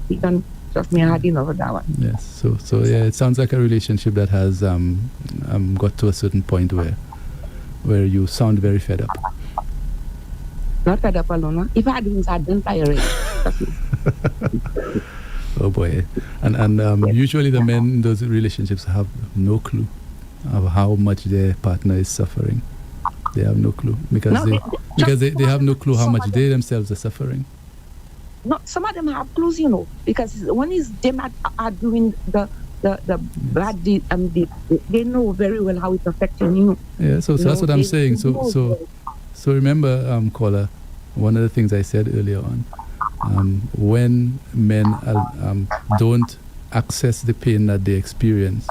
trust me. I had enough of that one.
Yes. So yeah, it sounds like a relationship that has got to a certain point where you sound very fed up.
Not fed up alone. Huh? If I had things, I'd done already.
Oh boy. And usually the men in those relationships have no clue of how much their partner is suffering. They have no clue because they have no clue how much they themselves are suffering.
No, some of them have clues, because when is them are doing the bad deed, they know very well how it's affecting you.
Yeah, so that's what I'm saying. So remember, caller, one of the things I said earlier on, when men don't access the pain that they experience,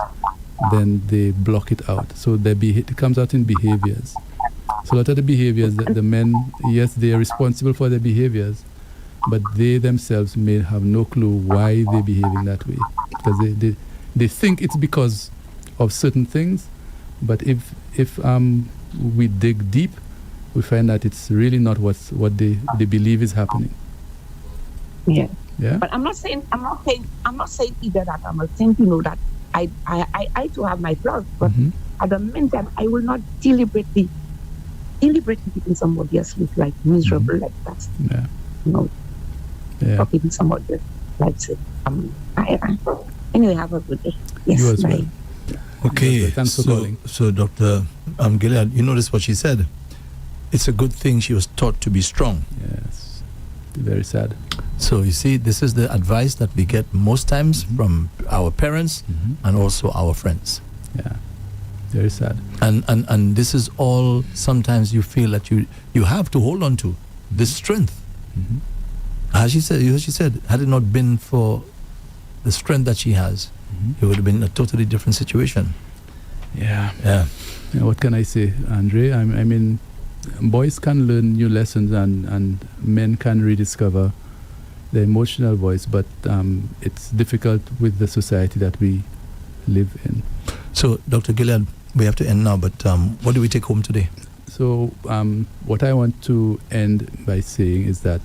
then they block it out. So it comes out in behaviors. So a lot of the behaviors that the men, yes, they are responsible for their behaviors, but they themselves may have no clue why they're behaving that way. Because they think it's because of certain things, but if we dig deep, we find that it's really not what they believe is happening.
Yeah.
Yeah.
But I'm not saying either that. I'm not saying that I too have my flaws, but at the meantime I will not deliberately keeping somebody else with like miserable like that.
Yeah.
Yeah. Or keeping somebody else like anyway, have a good day. Yes.
You as
bye.
well.
Okay.
Thanks for calling.
So Dr. Gilead, you notice what she said. It's a good thing she was taught to be strong.
Yes. Very sad.
So you see, this is the advice that we get most times from our parents and also our friends.
Yeah. Very sad.
And this is all sometimes you feel that you have to hold on to this strength. As she said, had it not been for the strength that she has, it would have been a totally different situation.
Yeah.
Yeah.
What can I say, Andre? I mean, boys can learn new lessons and men can rediscover their emotional voice, but it's difficult with the society that we live in.
So, Dr. Gilead, we have to end now, but what do we take home today?
So, what I want to end by saying is that,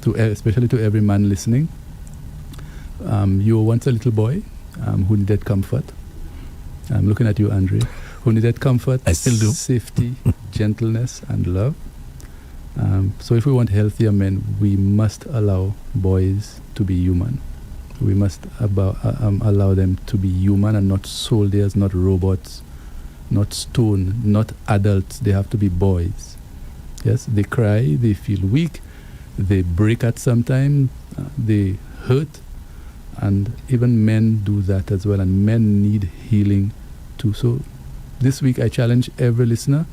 especially to every man listening, you were once a little boy who needed comfort. I'm looking at you, Andre, who needed comfort,
I still do.
safety, gentleness, and love. So if we want healthier men, we must allow boys to be human. We must allow them to be human and not soldiers, not robots, not stone, not adults. They have to be boys. Yes, they cry, they feel weak, they break at some time, they hurt, and even men do that as well, and men need healing too. So this week I challenge every listener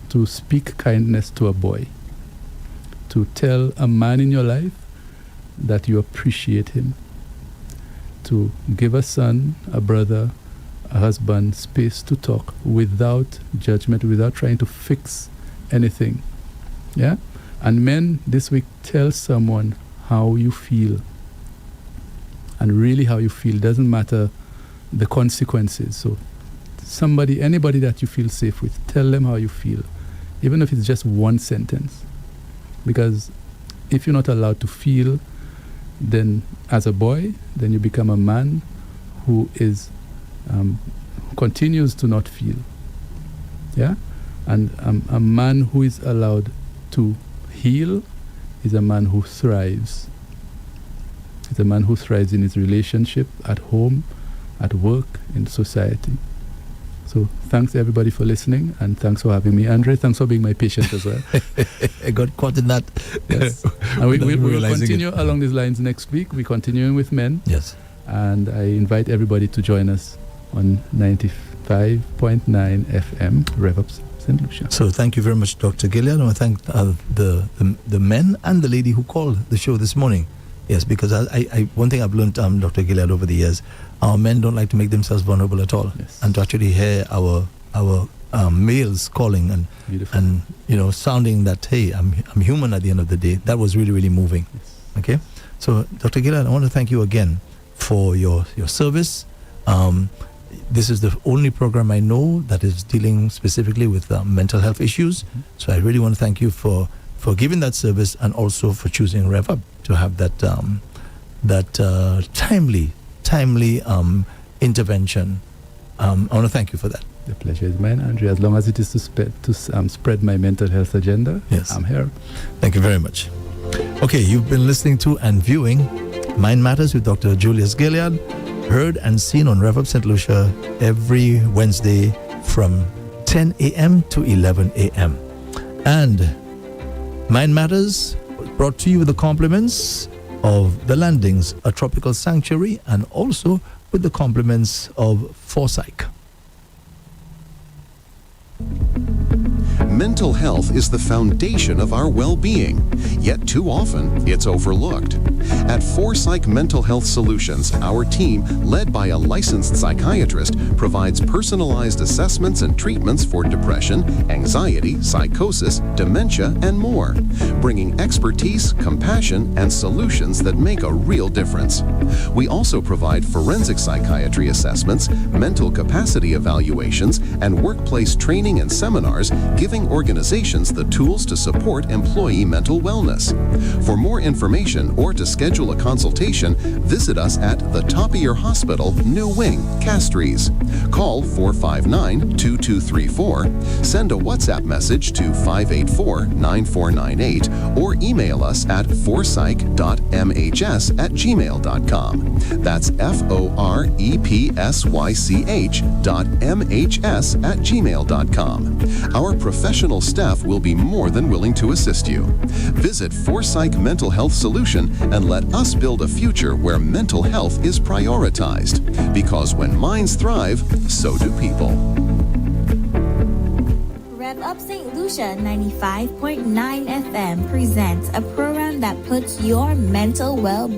to speak kindness to a boy, to tell a man in your life that you appreciate him, to give a son, a brother, a husband space to talk without judgment, without trying to fix anything. Yeah? And men, this week, tell someone how you feel. And really how you feel. Doesn't matter the consequences. So anybody that you feel safe with, tell them how you feel. Even if it's just one sentence. Because if you're not allowed to feel, then as a boy, then you become a man who is continues to not feel. Yeah? And a man who is allowed to heal is a man who thrives. It's a man who thrives in his relationship, at home, at work, in society. So thanks everybody for listening, and thanks for having me. Andre, thanks for being my patient as well.
I got caught in that.
Yes. And we will continue along these lines next week. We're continuing with men.
Yes.
And I invite everybody to join us on 95.9 FM, Rev-Up St. Lucia.
So thank you very much, Dr. Gilead. I want to thank the men and the lady who called the show this morning. Yes, because I one thing I've learned, Dr. Gilead, over the years, our men don't like to make themselves vulnerable at all.
Yes.
And to actually hear our males calling and sounding that, hey, I'm human at the end of the day, that was really, really moving.
Yes.
Okay? So, Dr. Gilead, I want to thank you again for your service. This is the only program I know that is dealing specifically with mental health issues. Mm-hmm. So I really want to thank you for giving that service, and also for choosing Rev-Up to have that timely intervention. I want to thank you for that.
The pleasure is mine, Andrea. As long as it is to spread my mental health agenda,
yes,
I'm here.
Thank you very much. Okay, you've been listening to and viewing Mind Matters with Dr. Julius Gilead, heard and seen on Rev-Up St. Lucia every Wednesday from 10 a.m. to 11 a.m. And Mind Matters brought to you with the compliments of The Landings, a tropical sanctuary, and also with the compliments of Forsyth.
Mental health is the foundation of our well-being, yet too often it's overlooked. At Forsyth Mental Health Solutions, our team, led by a licensed psychiatrist, provides personalized assessments and treatments for depression, anxiety, psychosis, dementia, and more, bringing expertise, compassion, and solutions that make a real difference. We also provide forensic psychiatry assessments, mental capacity evaluations, and workplace training and seminars, giving organizations the tools to support employee mental wellness. For more information or to schedule a consultation, visit us at the Top-of-Your Hospital, New Wing, Castries. Call 459-2234, send a WhatsApp message to 584-9498, or email us at forsych.mhs@gmail.com. That's forepsych.mhs@gmail.com. Our professional staff will be more than willing to assist you. Visit Forsyth Mental Health Solution and let us build a future where mental health is prioritized. Because when minds thrive, so do people.
Rev-Up St. Lucia 95.9 FM presents a program that puts your mental well-being